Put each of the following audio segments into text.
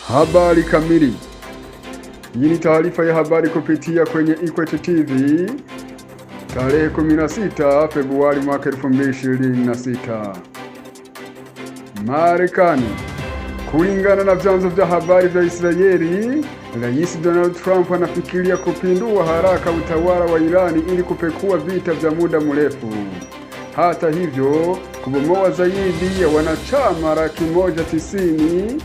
Habari kamili. Hii ni taarifa ya habari kupitia kwenye Ikwete TV tarehe 16 Februari mwaka 2026. Marekani. Kulingana na vyanzo vya habari vya Israeli, Rais Donald Trump anafikiria kupindua haraka utawala wa Irani ili kupekua vita vya muda mrefu. Hata hivyo, kubomoa zaidi ya wanachama 190,000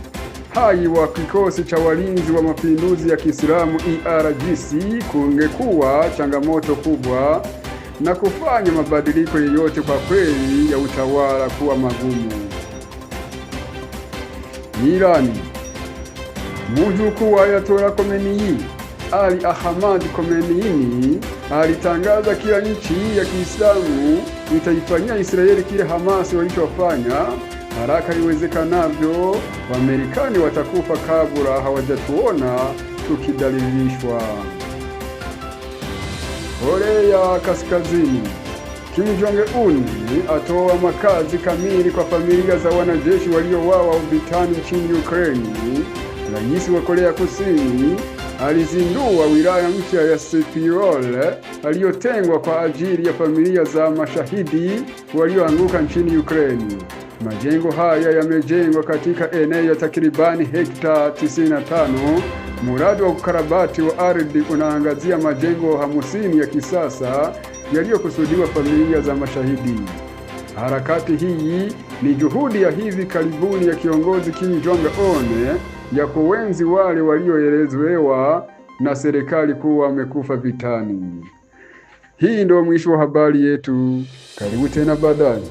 hai wa kikosi cha walinzi wa mapinduzi ya Kiislamu IRGC kungekuwa changamoto kubwa na kufanya mabadiliko yoyote kwa kweli ya utawala kuwa magumu. Irani. Mjukuu wa Ayatollah Khomeini, Ali Ahmad Khomeini, alitangaza kila nchi ya Kiislamu itaifanyia Israeli kile Hamas walichofanya haraka iwezekanavyo. Wamarekani watakufa kabla hawajatuona tukidhalilishwa. Korea Kaskazini. Kim Jong-un atoa makazi kamili kwa familia za wanajeshi waliouawa vitani nchini Ukraine. Rais wa Korea Kusini alizindua wilaya mpya ya Sepiol aliyotengwa kwa ajili ya familia za mashahidi walioanguka nchini Ukraine. Majengo haya yamejengwa katika eneo ya takribani hekta 95. Mradi wa ukarabati wa ardhi unaangazia majengo 50 ya kisasa yaliyokusudiwa familia za mashahidi. Harakati hii ni juhudi ya hivi karibuni ya kiongozi Kim Jong-un ya kuenzi wale walioelezewa na serikali kuwa wamekufa vitani. Hii ndio mwisho wa habari yetu. Karibu tena baadaye.